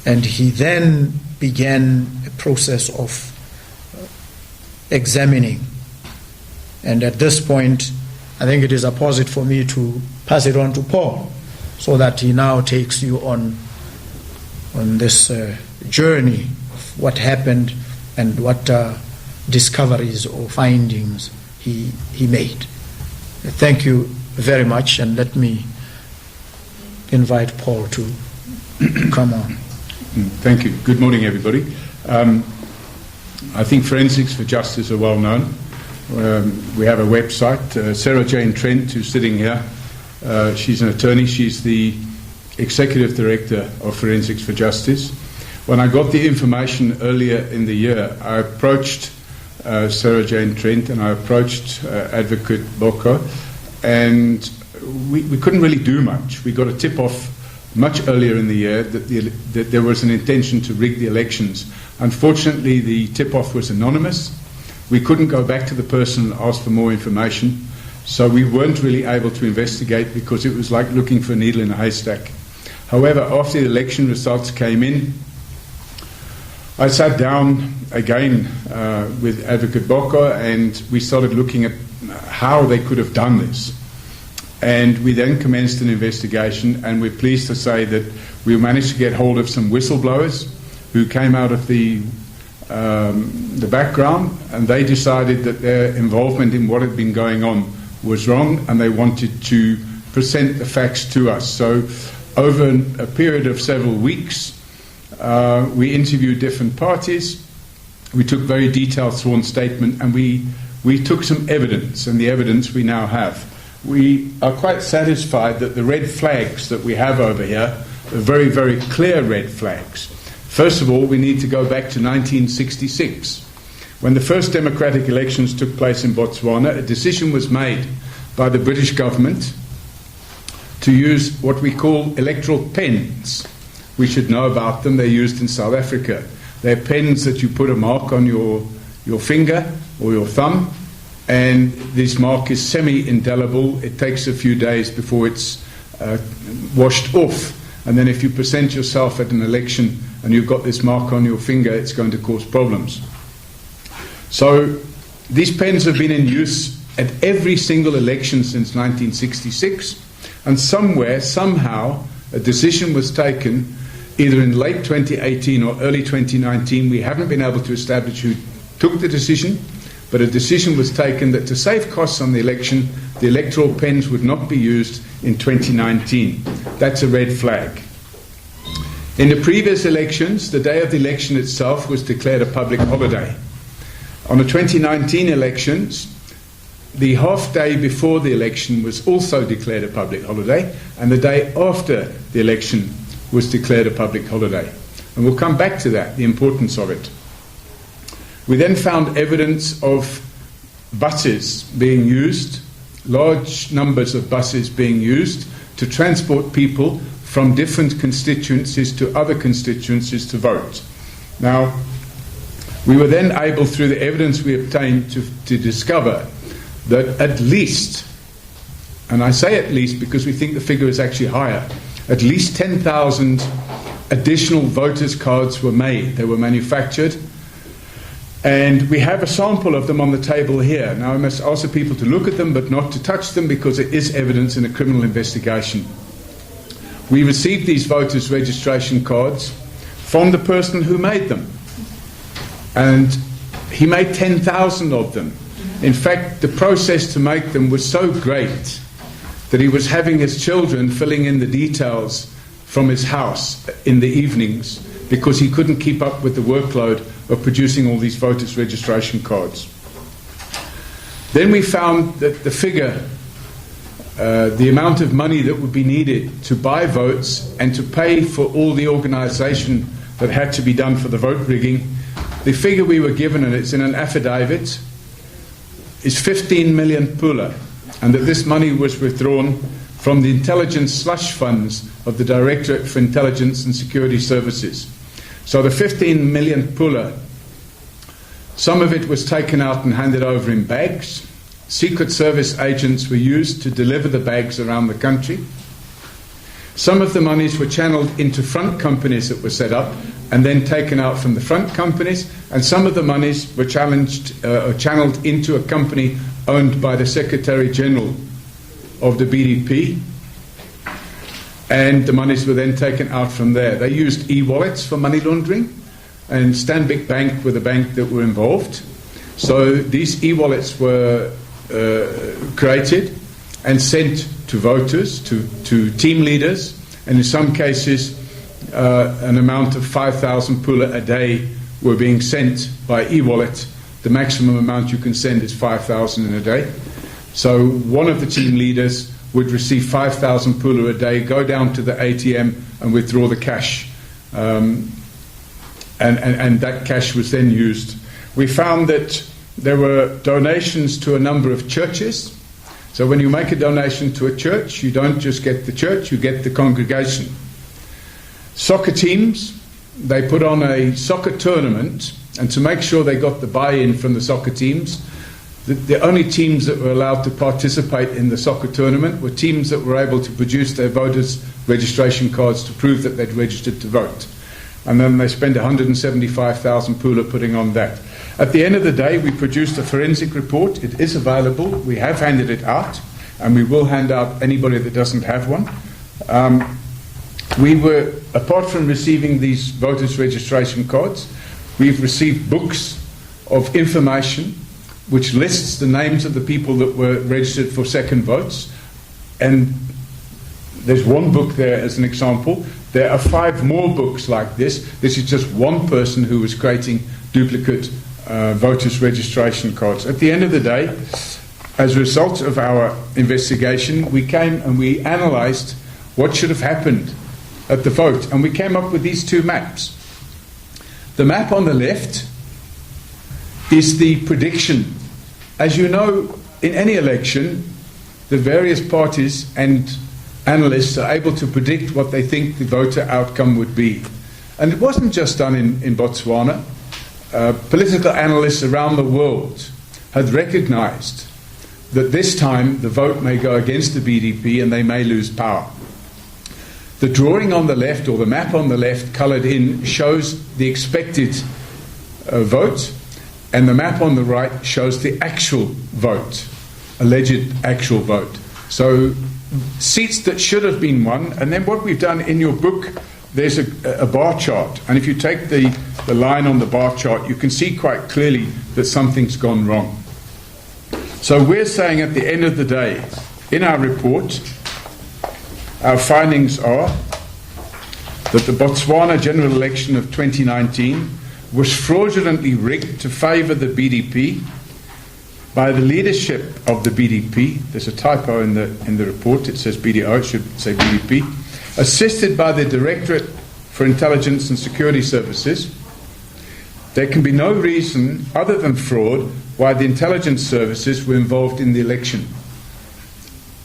And he then began a process of examining. And at this point, I think it is apposite for me to pass it on to Paul, so that he now takes you on this journey of what happened and what discoveries or findings he made. Thank you very much, and let me invite Paul to come on. Thank you. Good morning, everybody. I think Forensics for Justice are well known. We have a website. Sarah Jane Trent, who's sitting here, she's an attorney. She's the Executive Director of Forensics for Justice. When I got the information earlier in the year, I approached Sarah Jane Trent and I approached Advocate Boko, and we couldn't really do much. We got a tip-off much earlier in the year that there was an intention to rig the elections. Unfortunately, the tip-off was anonymous. We couldn't go back to the person and ask for more information, so we weren't really able to investigate because it was like looking for a needle in a haystack. However, after the election results came in, I sat down again with Advocate Boko, and we started looking at how they could have done this. And we then commenced an investigation, and we're pleased to say that we managed to get hold of some whistleblowers who came out of the background, and they decided that their involvement in what had been going on was wrong, and they wanted to present the facts to us. So over a period of several weeks, we interviewed different parties. We took very detailed sworn statement, and we took some evidence, and the evidence we now have. We are quite satisfied that the red flags that we have over here are very, very clear red flags. First of all, we need to go back to 1966. When the first democratic elections took place in Botswana, a decision was made by the British government to use what we call electoral pens. We should know about them. They're used in South Africa. They're pens that you put a mark on your finger or your thumb, and this mark is semi-indelible. It takes a few days before it's washed off. And then if you present yourself at an election and you've got this mark on your finger, it's going to cause problems. So these pens have been in use at every single election since 1966, and somewhere, somehow, a decision was taken either in late 2018 or early 2019. We haven't been able to establish who took the decision, but a decision was taken that to save costs on the election, the electoral pens would not be used in 2019. That's a red flag. In the previous elections, the day of the election itself was declared a public holiday. On the 2019 elections, the half day before the election was also declared a public holiday, and the day after the election was declared a public holiday. And we'll come back to that, the importance of it. We then found evidence of buses being used, large numbers of buses being used to transport people from different constituencies to other constituencies to vote. Now, we were then able, through the evidence we obtained, to discover that at least, and I say at least because we think the figure is actually higher, at least 10,000 additional voters' cards were made. They were manufactured. And we have a sample of them on the table here. Now, I must ask the people to look at them but not to touch them because it is evidence in a criminal investigation. We received these voters' registration cards from the person who made them. And he made 10,000 of them. In fact, the process to make them was so great that he was having his children filling in the details from his house in the evenings because he couldn't keep up with the workload of producing all these voters' registration cards. Then we found that the figure, the amount of money that would be needed to buy votes and to pay for all the organisation that had to be done for the vote rigging, the figure we were given, and it's in an affidavit, is 15 million pula, and that this money was withdrawn from the intelligence slush funds of the Directorate for Intelligence and Security Services. So the 15 million pula, some of it was taken out and handed over in bags. Secret Service agents were used to deliver the bags around the country. Some of the monies were channeled into front companies that were set up and then taken out from the front companies, and some of the monies were channeled into a company owned by the Secretary General of the BDP, and the monies were then taken out from there. They used e-wallets for money laundering, and Stanbic Bank were the bank that were involved. So these e-wallets were created and sent to voters, to team leaders, and in some cases an amount of 5,000 pula a day were being sent by e-wallet. The maximum amount you can send is 5,000 in a day. So one of the team leaders would receive 5,000 pula a day, go down to the ATM and withdraw the cash. And that cash was then used. We found that there were donations to a number of churches. So when you make a donation to a church, you don't just get the church, you get the congregation. Soccer teams, they put on a soccer tournament, and to make sure they got the buy-in from the soccer teams, the only teams that were allowed to participate in the soccer tournament were teams that were able to produce their voters' registration cards to prove that they'd registered to vote. And then they spent 175,000 pula putting on that. At the end of the day, we produced a forensic report. It is available. We have handed it out, and we will hand out anybody that doesn't have one. We were, apart from receiving these voters' registration cards, we've received books of information which lists the names of the people that were registered for second votes. And there's one book there as an example. There are 5 more books like this. This is just one person who was creating duplicate voters' registration cards. At the end of the day, as a result of our investigation, we came and we analysed what should have happened at the vote, and we came up with these 2 maps. The map on the left is the prediction. As you know, in any election, the various parties and analysts are able to predict what they think the voter outcome would be. And it wasn't just done in Botswana. Political analysts around the world had recognised that this time the vote may go against the BDP and they may lose power. The drawing on the left, or the map on the left, coloured in, shows the expected vote, and the map on the right shows the actual vote, alleged actual vote. So seats that should have been won, and then what we've done in your book, there's a bar chart, and if you take the line on the bar chart, you can see quite clearly that something's gone wrong. So we're saying at the end of the day, in our report, our findings are that the Botswana general election of 2019 was fraudulently rigged to favour the BDP by the leadership of the BDP. There's a typo in the report. It says BDO, it should say BDP. Assisted by the Directorate for Intelligence and Security Services. There can be no reason other than fraud why the intelligence services were involved in the election.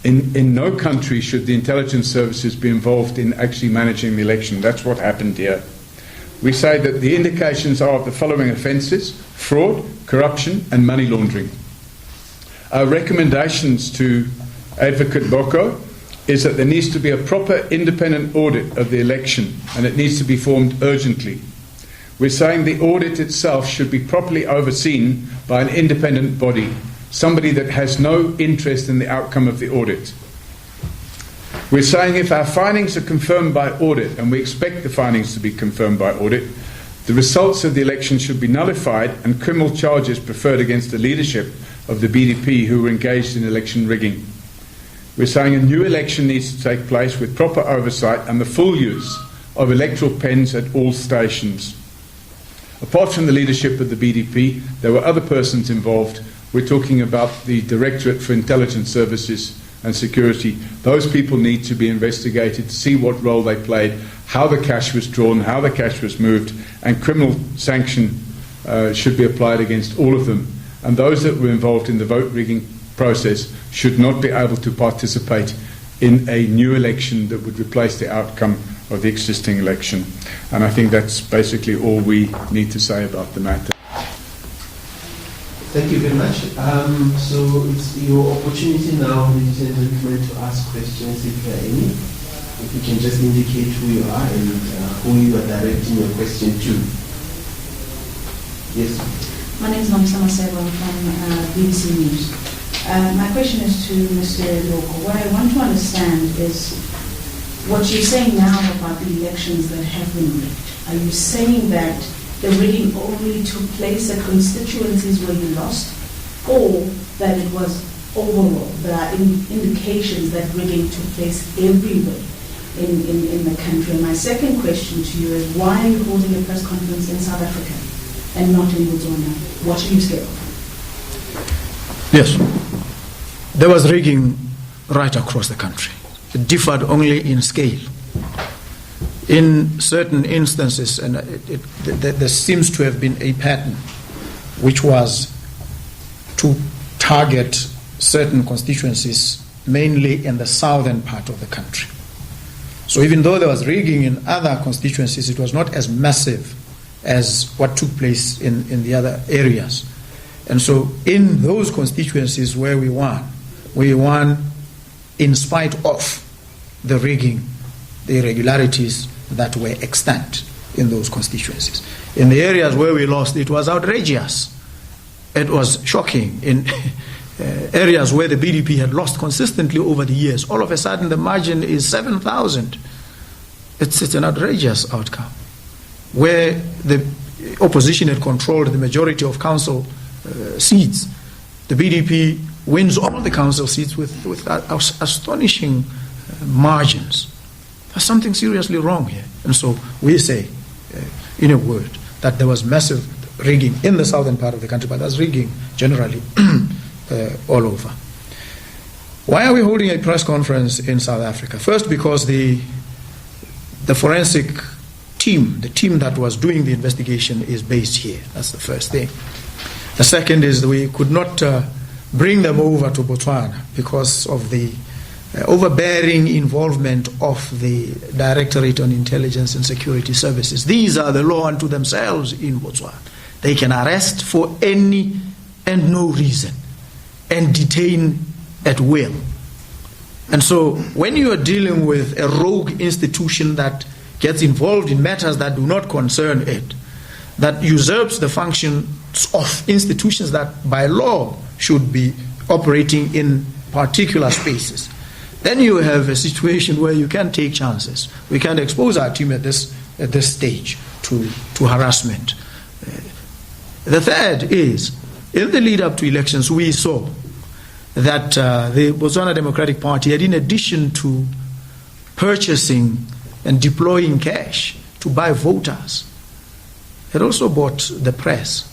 In no country should the intelligence services be involved in actually managing the election. That's what happened here. We say that the indications are of the following offences: fraud, corruption and money laundering. Our recommendations to Advocate Boko is that there needs to be a proper independent audit of the election, and it needs to be formed urgently. We're saying the audit itself should be properly overseen by an independent body, somebody that has no interest in the outcome of the audit. We're saying if our findings are confirmed by audit, and we expect the findings to be confirmed by audit, the results of the election should be nullified and criminal charges preferred against the leadership of the BDP who were engaged in election rigging. We're saying a new election needs to take place with proper oversight and the full use of electoral pens at all stations. Apart from the leadership of the BDP, there were other persons involved. We're talking about the Directorate for Intelligence Services and Security. Those people need to be investigated to see what role they played, how the cash was drawn, how the cash was moved, and criminal sanction should be applied against all of them. And those that were involved in the vote rigging process should not be able to participate in a new election that would replace the outcome of the existing election. And I think that's basically all we need to say about the matter. Thank you very much. So it's your opportunity now, ladies and gentlemen, to ask questions if there are any. If you can just indicate who you are and who you are directing your question to. Yes. My name is Nomisa Masebo from BBC News. My question is to Mr. Loko. What I want to understand is what you're saying now about the elections that have been rigged. Are you saying that the rigging only took place at constituencies where you lost, or that it was overall? There are indications that rigging took place everywhere in the country. And my second question to you is, why are you holding a press conference in South Africa and not in Botswana? What are you scared of? Yes. There was rigging right across the country. It differed only in scale. In certain instances, and there seems to have been a pattern, which was to target certain constituencies, mainly in the southern part of the country. So even though there was rigging in other constituencies, it was not as massive as what took place in the other areas. And so in those constituencies where we won in spite of the rigging, the irregularities that were extant in those constituencies. In the areas where we lost, it was outrageous. It was shocking. In areas where the BDP had lost consistently over the years, all of a sudden the margin is 7,000. It's an outrageous outcome. Where the opposition had controlled the majority of council seats, the BDP wins all the council seats with astonishing margins. There's something seriously wrong here. And so we say, in a word, that there was massive rigging in the southern part of the country, but there's rigging generally all over. Why are we holding a press conference in South Africa? First, because the forensic team, the team that was doing the investigation, is based here. That's the first thing. The second is that we could not bring them over to Botswana because of the overbearing involvement of the Directorate on Intelligence and Security Services. These are the law unto themselves in Botswana. They can arrest for any and no reason and detain at will. And so when you are dealing with a rogue institution that gets involved in matters that do not concern it, that usurps the functions of institutions that by law should be operating in particular spaces, then you have a situation where you can't take chances. We can't expose our team at this stage to harassment. The third is, in the lead up to elections, we saw that the Botswana Democratic Party had, in addition to purchasing and deploying cash to buy voters, had also bought the press.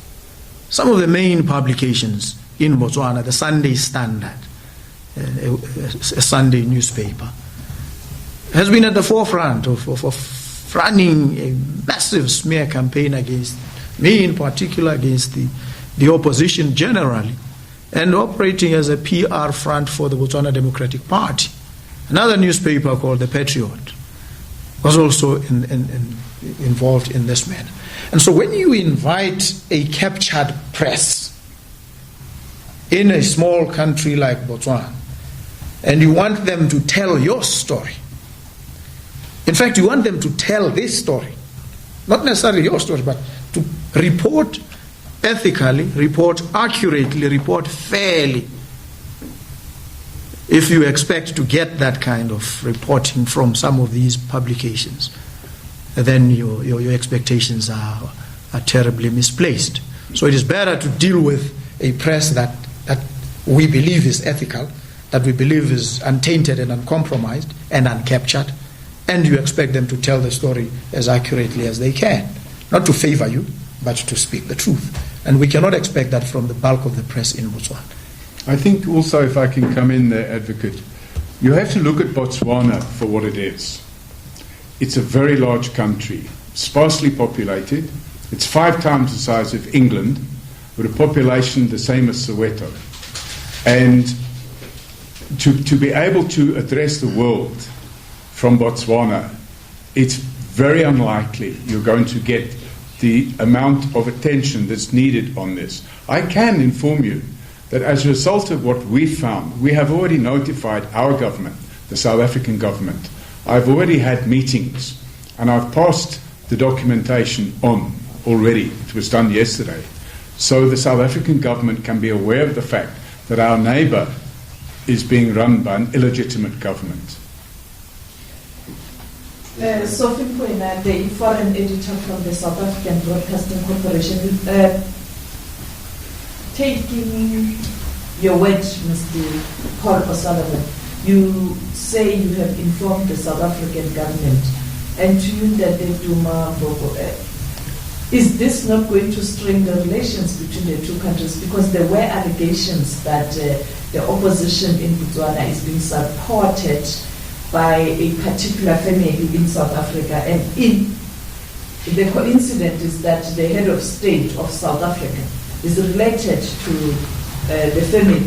Some of the main publications in Botswana, the Sunday Standard, a Sunday newspaper, has been at the forefront of running a massive smear campaign against me in particular, against the opposition generally, and operating as a PR front for the Botswana Democratic Party. Another newspaper called The Patriot was also involved in this manner. And so when you invite a captured press in a small country like Botswana, and you want them to tell your story, in fact, you want them to tell this story, not necessarily your story, but to report ethically, report accurately, report fairly. If you expect to get that kind of reporting from some of these publications, then your expectations are terribly misplaced. So it is better to deal with a press that we believe is ethical, that we believe is untainted and uncompromised and uncaptured, and you expect them to tell the story as accurately as they can. Not to favor you, but to speak the truth. And we cannot expect that from the bulk of the press in Botswana. I think also, if I can come in there, Advocate, you have to look at Botswana for what it is. It's a very large country, sparsely populated. It's 5 times the size of England, with a population the same as Soweto. And to be able to address the world from Botswana, it's very unlikely you're going to get the amount of attention that's needed on this. I can inform you that as a result of what we found, we have already notified our government, the South African government, I've already had meetings, and I've passed the documentation on already. It was done yesterday. So the South African government can be aware of the fact that our neighbour is being run by an illegitimate government. Sophie Mkwena, the foreign editor from the South African Broadcasting Corporation, taking your word, Mr. Paul O'Sullivan, you say you have informed the South African government, and to you that the Duma Bogo, is this not going to strain the relations between the two countries? Because there were allegations that the opposition in Botswana is being supported by a particular family in South Africa, and the coincidence is that the head of state of South Africa is related to the family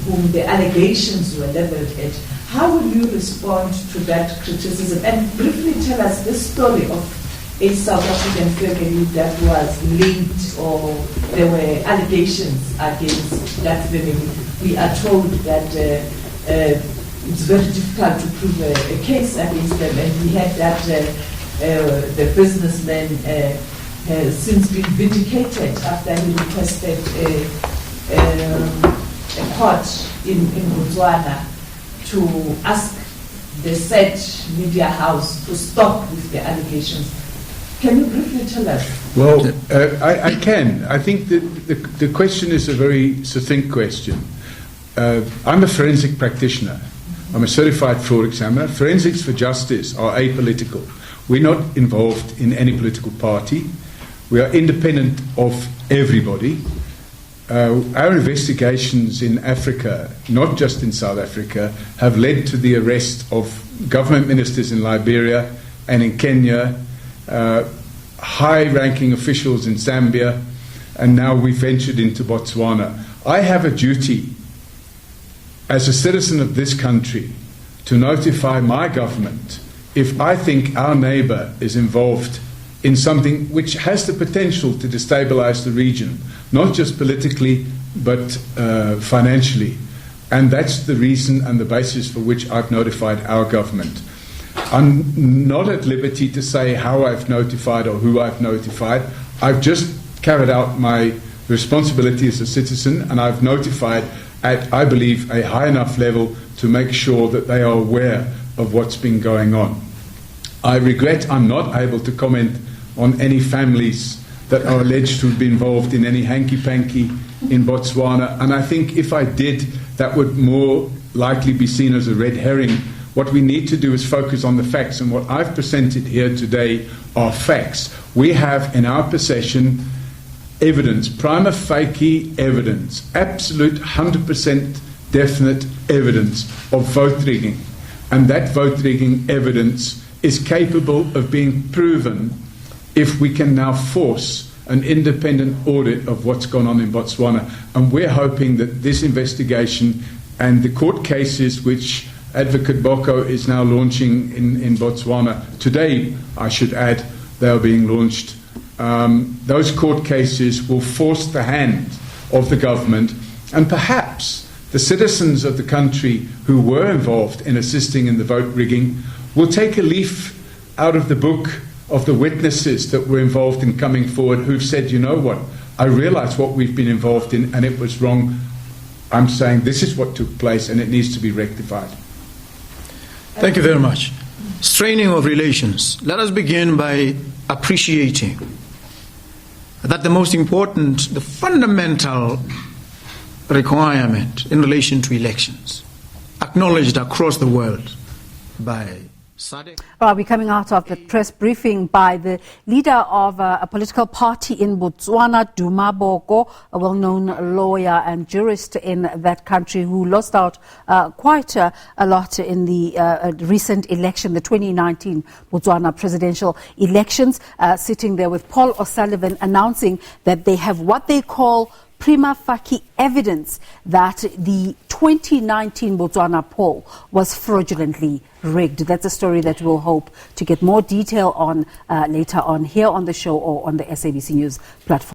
whom the allegations were leveled at. How will you respond to that criticism? And briefly tell us the story of a South African family that was linked, or there were allegations against that family. We are told that it's very difficult to prove a case against them, and we had that the businessman has since been vindicated after he requested a court in Botswana to ask the said media house to stop with the allegations. Can you briefly tell us? Well, I can. I think that the question is a very succinct question. I'm a forensic practitioner. I'm a certified fraud examiner. Forensics for justice are apolitical. We're not involved in any political party. We are independent of everybody. Our investigations in Africa, not just in South Africa, have led to the arrest of government ministers in Liberia and in Kenya, high-ranking officials in Zambia, and now we've ventured into Botswana. I have a duty as a citizen of this country to notify my government if I think our neighbour is involved in something which has the potential to destabilise the region, not just politically but financially. And that's the reason and the basis for which I've notified our government. I'm not at liberty to say how I've notified or who I've notified. I've just carried out my responsibility as a citizen, and I've notified at, I believe, a high enough level to make sure that they are aware of what's been going on. I regret I'm not able to comment on any families that are alleged to have been involved in any hanky-panky in Botswana, and I think if I did, that would more likely be seen as a red herring. What we need to do is focus on the facts, and what I've presented here today are facts. We have in our possession evidence, prima facie evidence, absolute 100% definite evidence of vote rigging. And that vote rigging evidence is capable of being proven if we can now force an independent audit of what's gone on in Botswana. And we're hoping that this investigation and the court cases which Advocate Boko is now launching in Botswana, today I should add, they are being launched. Those court cases will force the hand of the government, and perhaps the citizens of the country who were involved in assisting in the vote rigging will take a leaf out of the book of the witnesses that were involved in coming forward, who've said, you know what, I realise what we've been involved in and it was wrong. I'm saying this is what took place and it needs to be rectified. Thank you very much. Straining of relations. Let us begin by appreciating that the most important, the fundamental requirement in relation to elections, acknowledged across the world by SADC. Well, we're coming out of the press briefing by the leader of a political party in Botswana, Duma Boko, a well-known lawyer and jurist in that country who lost out quite a lot in the recent election, the 2019 Botswana presidential elections, sitting there with Paul O'Sullivan announcing that they have what they call prima facie evidence that the 2019 Botswana poll was fraudulently rigged. That's a story that we'll hope to get more detail on later on here on the show or on the SABC News platform.